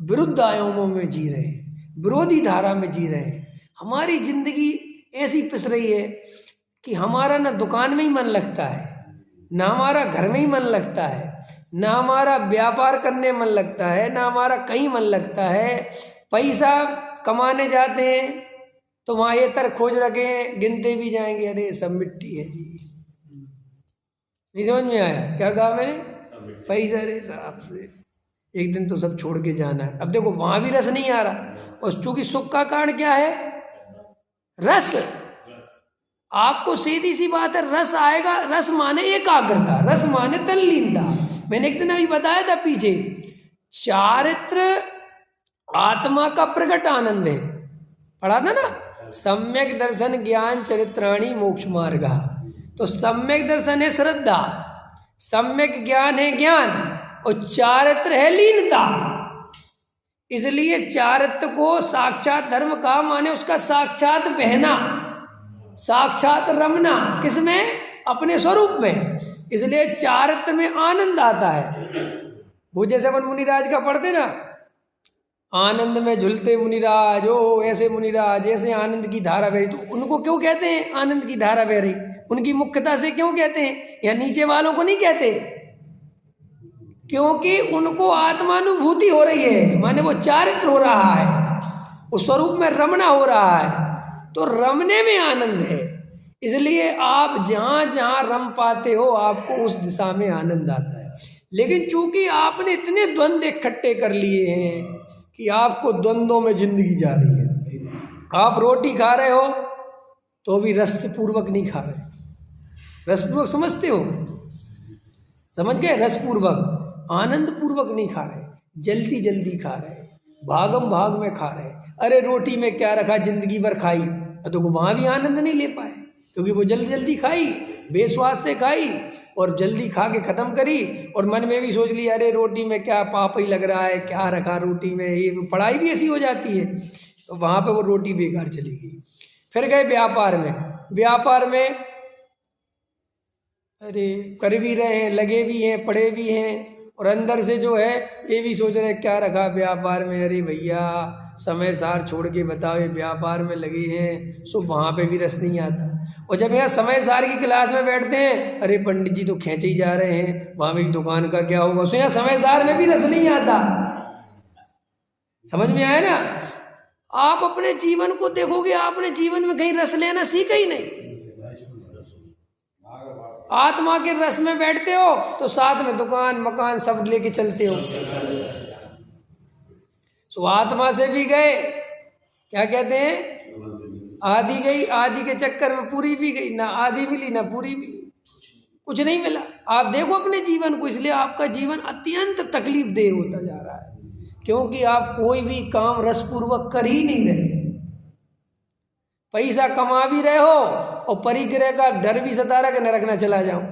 विरुद्ध आयामों में जी रहे हैं, विरोधी धारा में जी रहे हैं। हमारी जिंदगी ऐसी पिस रही है कि हमारा ना दुकान में ही मन लगता है, ना हमारा घर में ही मन लगता है, ना हमारा व्यापार करने मन लगता है, ना हमारा कहीं मन लगता है। पैसा कमाने जाते हैं तो वहाँ ये तर खोज रखे हैं, गिनते भी जाएंगे, अरे सब मिट्टी है जी। नहीं समझ में आया क्या कहा मैंने? पैसा, अरे साहब से एक दिन तो सब छोड़ के जाना है। अब देखो वहाँ भी रस नहीं आ रहा, और चूंकि सुख का कारण क्या है? रस। आपको सीधी सी बात है, रस आएगा। रस माने एकाग्रता, रस माने तल्लीनता। मैंने एक दिन अभी बताया था पीछे, चारित्र आत्मा का प्रकट आनंद है, पढ़ा था ना? सम्यक दर्शन ज्ञान चरित्राणी मोक्ष मार्ग। तो सम्यक दर्शन है श्रद्धा, सम्यक ज्ञान है ज्ञान, और चारित्र है लीनता। इसलिए चारित्र को साक्षात धर्म का माने उसका साक्षात बहना, साक्षात रमना, किसमें? अपने स्वरूप में। इसलिए चारित्र में आनंद आता है। वो जैसे अपन मुनिराज का पढ़ते ना, आनंद में झुलते मुनिराज, ओ ऐसे मुनिराज, ऐसे आनंद की धारा बह रही। तो उनको क्यों कहते हैं आनंद की धारा बह रही? उनकी मुख्यता से क्यों कहते हैं? या नीचे वालों को नहीं कहते? क्योंकि उनको आत्मानुभूति हो रही है, माने वो चारित्र हो रहा है, उस स्वरूप में रमना हो रहा है। तो रमने में आनंद है। इसलिए आप जहाँ जहाँ रम पाते हो आपको उस दिशा में आनंद आता है। लेकिन चूंकि आपने इतने द्वंद्व इकट्ठे कर लिए हैं कि आपको द्वंद्वों में जिंदगी जा रही है। आप रोटी खा रहे हो तो भी रस पूर्वक नहीं खा रहे। रसपूर्वक समझते हो? समझ गए? रसपूर्वक, आनंद पूर्वक नहीं खा रहे, जल्दी जल्दी खा रहे, भागम भाग में खा रहे। अरे रोटी में क्या रखा, जिंदगी भर खाई, तो वहाँ भी आनंद नहीं ले पाए, क्योंकि वो जल्दी जल्दी खाई, बेस्वाद से खाई और जल्दी खा के ख़त्म करी। और मन में भी सोच लिया अरे रोटी में क्या पाप ही लग रहा है, क्या रखा रोटी में, ये पढ़ाई भी ऐसी हो जाती है। तो वहाँ पे वो रोटी बेकार चली गई। फिर गए व्यापार में, व्यापार में अरे कर भी रहे हैं, लगे भी हैं, पढ़े भी हैं, और अंदर से जो है ये भी सोच रहे क्या रखा व्यापार में। अरे भैया समय सार छोड़ के बताओ, ये व्यापार में लगे हैं, सो वहाँ पे भी रस नहीं आता। और जब यहाँ समय सार की क्लास में बैठते हैं, अरे पंडित जी तो खींचे ही जा रहे हैं, वहाँ मेरी दुकान का क्या होगा, सो यहाँ समय सार में भी रस नहीं आता। समझ में आया ना? आप अपने जीवन को देखोगे, आपने जीवन में कहीं रस लेना सीखा ही नहीं। आत्मा के रस में बैठते हो तो साथ में दुकान मकान सब लेके चलते हो। सो आत्मा से भी गए, क्या कहते हैं, आधी गई, आधी के चक्कर में पूरी भी गई, ना आधी मिली ना पूरी मिली, कुछ नहीं मिला। आप देखो अपने जीवन को, इसलिए आपका जीवन अत्यंत तकलीफ देह होता जा रहा है, क्योंकि आप कोई भी काम रसपूर्वक कर ही नहीं रहे। पैसा कमा भी रहे हो और परिग्रह का डर भी सता रहा कि नरक ना चला जाऊं,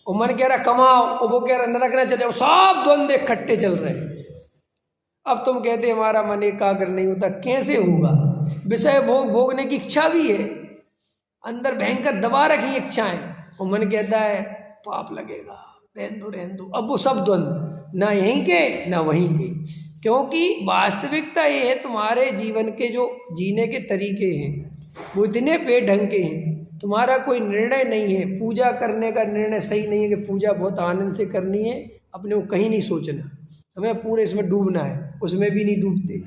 और मन कह रहा कमाओ और वो कह रहा नरक ना चले जाओ, सब द्वंद्व इकट्ठे चल रहे हैं। अब तुम कहते हमारा मन एकाग्र नहीं होता, कैसे होगा? विषय भोग भोगने की इच्छा भी है, अंदर भयंकर दबा रखी इच्छाएं, और मन कहता है पाप लगेगा, रहन दो। अब वो सब द्वंद्व, ना यहीं के ना वहीं के, क्योंकि वास्तविकता ये है तुम्हारे जीवन के जो जीने के तरीके हैं वो इतने बेढंग के हैं, तुम्हारा कोई निर्णय नहीं है। पूजा करने का निर्णय सही नहीं है कि पूजा बहुत आनंद से करनी है, अपने को कहीं नहीं सोचना, हमें पूरे इसमें डूबना है, उसमें भी नहीं डूबते।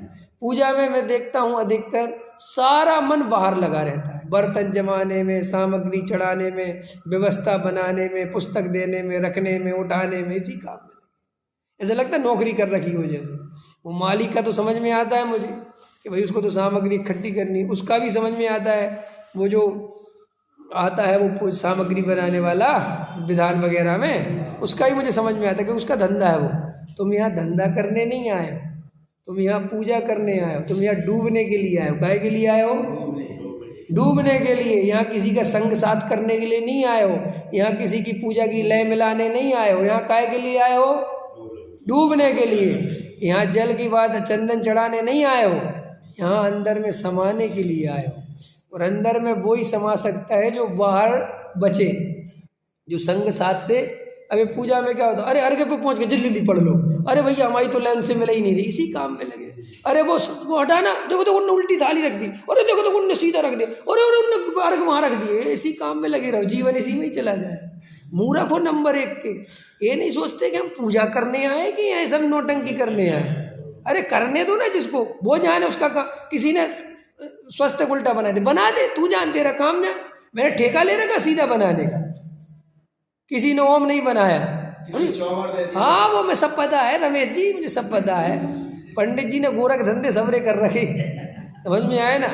पूजा में मैं देखता हूँ अधिकतर सारा मन बाहर लगा रहता है, बर्तन जमाने में, सामग्री चढ़ाने में, व्यवस्था बनाने में, पुस्तक देने में, रखने में, उठाने में, इसी काम में। ऐसा लगता है नौकरी कर रखी हो जैसे। वो मालिक का तो समझ में आता है मुझे कि भाई उसको तो सामग्री इकट्ठी करनी, उसका भी समझ में आता है, वो जो आता है वो सामग्री बनाने वाला विधान वगैरह में, उसका ही मुझे समझ में आता है कि उसका धंधा है वो। तुम यहाँ धंधा करने नहीं आए हो, तुम यहाँ पूजा करने आए हो, तुम यहाँ डूबने के लिए आए हो। काहे के लिए आए हो? डूबने के लिए। यहाँ किसी का संग साथ करने के लिए नहीं आए हो, यहाँ किसी की पूजा की लय मिलाने नहीं आए हो। यहाँ काहे के लिए आए हो? डूबने के लिए। यहाँ जल की बात चंदन चढ़ाने नहीं आए हो, यहाँ अंदर में समाने के लिए आए हो। और अंदर में वो ही समा सकता है जो बाहर बचे, जो संग साथ से। अभी पूजा में क्या होता है, अरे अर्घ्य पे पहुंच के जल्दी जल्दी पढ़ लो, अरे भैया हमारी तो लाइन से मिला ही नहीं रही, इसी काम में लगे। अरे वो हटाना, देखो तो उनने उल्टी थाली रख दी, अरे देखो तो उनने सीधा रख दिया, अरे उनने अर्घ वहाँ रख दिए। इसी काम में लगे रहो, जीवन इसी में ही चला जाए। मूर्ख हो नंबर 1 के, ये नहीं सोचते कि हम पूजा करने आए कि ये सब नौटंकी करने आए। अरे करने दो ना जिसको, वो जाने उसका काम। किसी ने स्वस्थ उल्टा बना दे, तू जान, तेरा काम जान। मैंने ठेका ले रखा सीधा बनाने का, किसी ने ओम नहीं बनाया। हाँ वो मैं सब पता है रमेश जी, मुझे सब पता है। पंडित जी ने गोरख धंधे सबरे कर रखे, समझ में आया ना।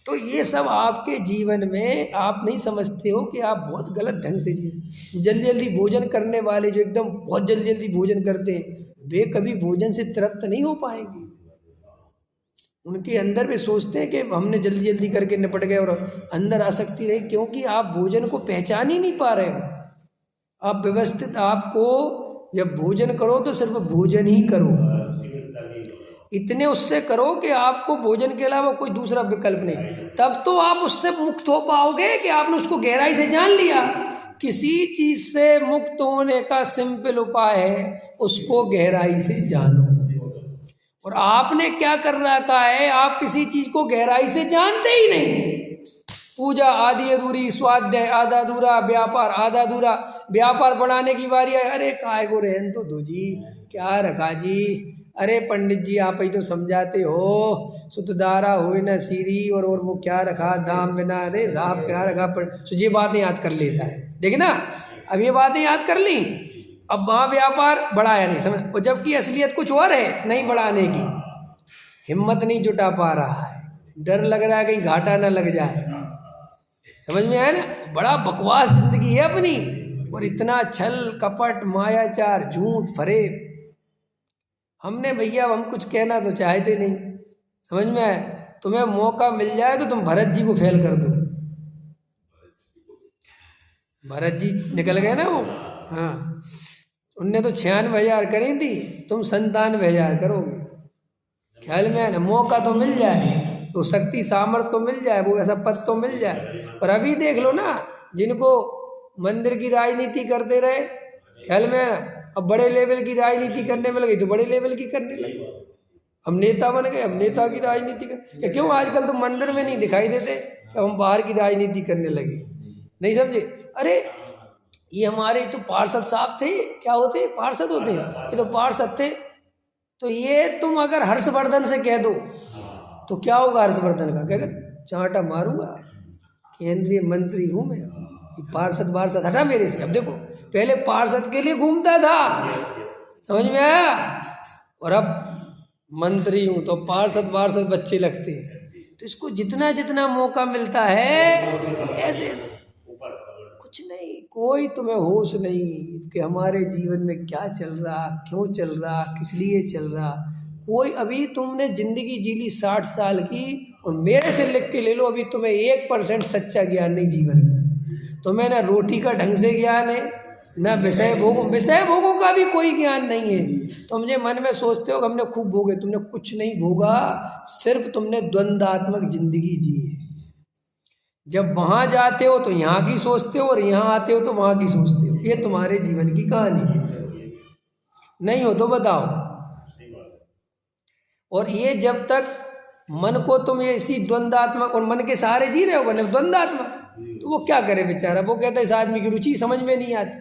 तो ये सब आपके जीवन में आप नहीं समझते हो कि आप बहुत गलत ढंग से जिए। जल्दी जल्दी भोजन करने वाले जो एकदम बहुत जल्दी जल्दी भोजन करते हैं, वे कभी भोजन से तृप्त नहीं हो पाएंगे। उनके अंदर भी सोचते हैं कि हमने जल्दी जल्दी करके निपट गए, और अंदर आसक्ति रही, क्योंकि आप भोजन को पहचान ही नहीं पा रहे हो। आप व्यवस्थित, आपको जब भोजन करो तो सिर्फ भोजन ही करो, इतने उससे करो कि आपको भोजन के अलावा कोई दूसरा विकल्प नहीं। तब तो आप उससे मुक्त हो पाओगे कि आपने उसको गहराई से जान लिया। किसी चीज से मुक्त होने का सिंपल उपाय है, उसको गहराई से जानो। और आपने क्या कर रखा है, आप किसी चीज को गहराई से जानते ही नहीं। पूजा आधी अधूरी, स्वाध्याय आधा अधूरा, व्यापार आधा अधूरा। व्यापार बढ़ाने की बारी है, अरे काय को रहन तो दो जी, क्या रखा जी, अरे पंडित जी आप ही तो समझाते हो, सुतदारा हो न सीरी, और वो क्या रखा, दाम बिना, अरे साहब क्या रखा। तो ये बातें याद कर लेता है, देख ना, अब ये बातें याद कर ली, अब वहाँ व्यापार बढ़ाया नहीं, समझ। और जबकि असलियत कुछ और है, नहीं बढ़ाने की हिम्मत नहीं जुटा पा रहा है, डर लग रहा है कहीं घाटा ना लग जाए। समझ में आया ना, बड़ा बकवास जिंदगी है अपनी, और इतना छल कपट मायाचार झूठ फरेब। हमने भैया हम कुछ कहना तो चाहते नहीं, समझ में आया। तुम्हें मौका मिल जाए तो तुम भरत जी को फेल कर दो। भरत जी निकल गए ना वो, हाँ, उनने तो 96,000 करी थी, तुम 97,000 करोगे। ख्याल में है ना, मौका तो मिल जाए, तो शक्ति सामर्थ्य तो मिल जाए, वो ऐसा पद तो मिल जाए। और अभी देख लो ना, जिनको मंदिर की राजनीति करते रहे, ख्याल में है, अब बड़े लेवल की राजनीति करने में लगे तो बड़े लेवल की करने लगे। हम नेता बन गए, हम नेता की राजनीति कर, क्यों आजकल तो मंदिर में नहीं दिखाई देते, अब हम बाहर की राजनीति करने लगे। नहीं समझे? अरे ये हमारे तो पार्षद साहब थे, क्या होते, पार्षद होते हैं, ये तो पार्षद थे। तो ये तुम अगर हर्षवर्धन से कह दो तो क्या होगा, हर्षवर्धन का कहेगा चांटा मारूंगा, केंद्रीय मंत्री हूं मैं, पार्षद हटा मेरे से। अब देखो, पहले पार्षद के लिए घूमता था, समझ में आया, और अब मंत्री हूं तो पार्षद बच्चे लगते हैं। तो इसको जितना जितना मौका मिलता है ऐसे, कुछ नहीं, कोई तुम्हें होश नहीं कि हमारे जीवन में क्या चल रहा, क्यों चल रहा, किस लिए चल रहा। कोई, अभी तुमने जिंदगी जी ली 60 साल की, और मेरे से लिख के ले लो, अभी तुम्हें 1% सच्चा ज्ञान नहीं जीवन का। तुम्हें ना रोटी का ढंग से ज्ञान है, ना विषय भोगों का भी कोई ज्ञान नहीं है। तुम ये मन में सोचते हो कि हमने खूब भोगे, तुमने कुछ नहीं भोगा, सिर्फ तुमने द्वंद्वात्मक जिंदगी जी है। जब वहां जाते हो तो यहाँ की सोचते हो, और यहाँ आते हो तो वहां की सोचते हो। ये तुम्हारे जीवन की कहानी है। नहीं हो तो बताओ। और ये जब तक मन को तुम ये इसी द्वंद्वात्मक और मन के सहारे जी रहे हो, बने द्वंद्वात्मक, तो वो क्या करे बेचारा। वो कहता है इस आदमी की रुचि समझ में नहीं आती,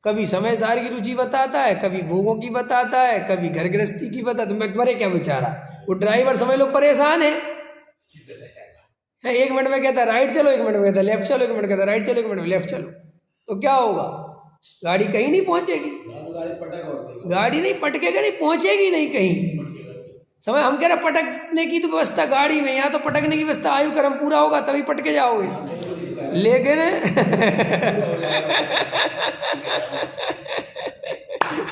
कभी समय सार की रुचि बताता है, कभी भोगों की बताता है, कभी घर गृहस्थी की बताता है। तो मैं मरे क्या बेचारा। वो ड्राइवर समझ लो परेशान है, है 1 मिनट में कहता राइट चलो, 1 मिनट में कहता लेफ्ट चलो, 1 मिनट कहता राइट चलो, 1 मिनट में लेफ्ट चलो, तो क्या होगा? गाड़ी कहीं नहीं पहुंचेगी, गाड़ी नहीं पटकेगा, नहीं पहुंचेगी नहीं कहीं। समय हम कह रहे पटकने की तो व्यवस्था गाड़ी में, यहाँ तो पटकने की व्यवस्था आयु कर्म पूरा होगा तभी पटके जाओगे, लेकिन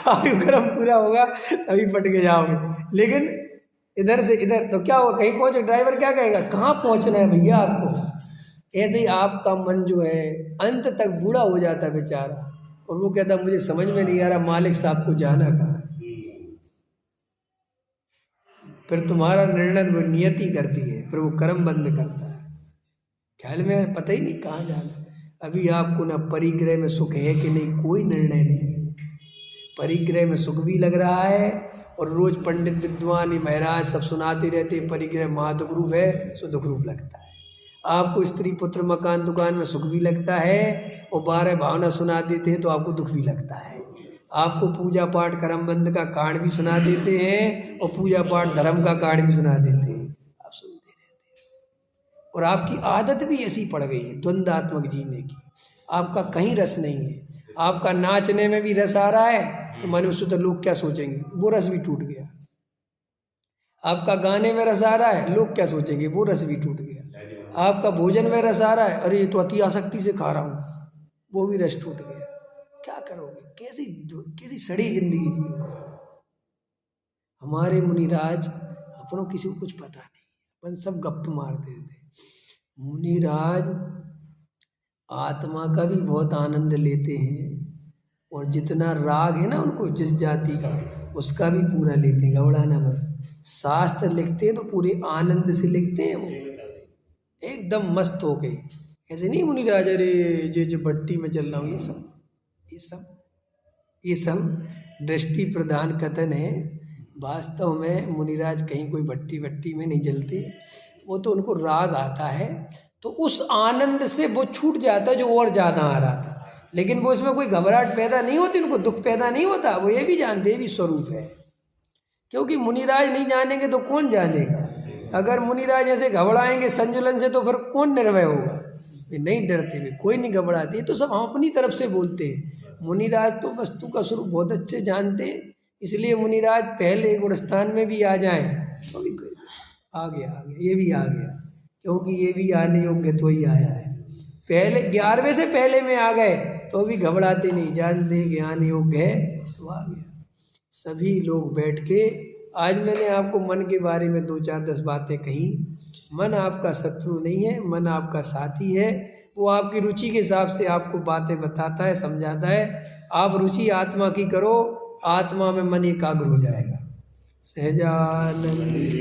आयु कर्म पूरा होगा तभी पटके जाओगे, लेकिन इधर से इधर तो क्या होगा? कहीं पहुंचे, ड्राइवर क्या कहेगा कहाँ पहुंचना है भैया आपको। ऐसे ही आपका मन जो है अंत तक बूढ़ा हो जाता है बेचारा, और वो कहता मुझे समझ में नहीं आ रहा मालिक साहब को जाना कहाँ है। फिर तुम्हारा निर्णय वो नियति करती है, फिर वो कर्म बंद करता है, ख्याल में पता ही नहीं कहाँ जाना। अभी आपको ना परिग्रह में सुख है कि नहीं, कोई निर्णय नहीं है। परिग्रह में सुख भी लग रहा है, और रोज पंडित विद्वान महाराज सब सुनाते रहते परिग्रह महादुख रूप है, सो दुख रूप लगता है। आपको स्त्री पुत्र मकान दुकान में सुख भी लगता है, और 12 भावना सुना देते हैं तो आपको दुख भी लगता है। आपको पूजा पाठ कर्म बंद का कारण भी सुना देते हैं, और पूजा पाठ धर्म का कारण भी सुना देते हैं, आप सुनते रहते हैं। और आपकी आदत भी ऐसी पड़ गई है द्वंद्वात्मक जीने की, आपका कहीं रस नहीं है। आपका नाचने में भी रस आ रहा है तो मन में सोचते लोग क्या सोचेंगे, वो रस भी टूट गया। आपका गाने में रस आ रहा है, लोग क्या सोचेंगे, वो रस भी टूट गया। आपका भोजन में रस आ रहा है, अरे ये तो अति आसक्ति से खा रहा हूँ, वो भी रस टूट गया। क्या करोगे? कैसी सड़ी जिंदगी जी। हमारे मुनिराज अपनों किसी को कुछ पता नहीं, अपन सब गप मारते थे। मुनिराज आत्मा का भी बहुत आनंद लेते हैं, और जितना राग है ना उनको जिस जाति का, उसका भी पूरा लेते हैं, घबराना मत। शास्त्र लिखते हैं तो पूरे आनंद से लिखते हैं, वो एकदम मस्त हो गए। ऐसे नहीं मुनिराज अरे जो भट्टी में चल रहा हूँ, ये सब दृष्टि प्रधान कथन है। वास्तव में मुनिराज कहीं कोई भट्टी में नहीं जलते, वो तो उनको राग आता है तो उस आनंद से वो छूट जाता है जो और ज़्यादा आ रहा था, लेकिन वो इसमें कोई घबराहट पैदा नहीं होती, उनको दुख पैदा नहीं होता। वो ये भी जानते हैं भी स्वरूप है, क्योंकि मुनिराज नहीं जानेंगे तो कौन जानेगा। अगर मुनिराज ऐसे घबराएंगे संजुलन से तो फिर कौन निर्भय होगा। वे नहीं डरते, वे कोई नहीं घबराते, तो सब हम अपनी तरफ से बोलते हैं। मुनिराज तो वस्तु का स्वरूप बहुत अच्छे जानते हैं, इसलिए मुनिराज पहले गुण स्थान में भी आ जाए तो भी आ गया ये भी आ गया, क्योंकि ये भी आने योग्य तो ही आया है। पहले 11वें से पहले में आ गए तो भी घबराते नहीं, जानते कि आने योग्य है तो आ गया। सभी लोग बैठ के, आज मैंने आपको मन के बारे में 2-4-10 बातें कही। मन आपका शत्रु नहीं है, मन आपका साथी है। वो आपकी रुचि के हिसाब से आपको बातें बताता है, समझाता है। आप रुचि आत्मा की करो, आत्मा में मन एकाग्र हो जाएगा। सहजानंद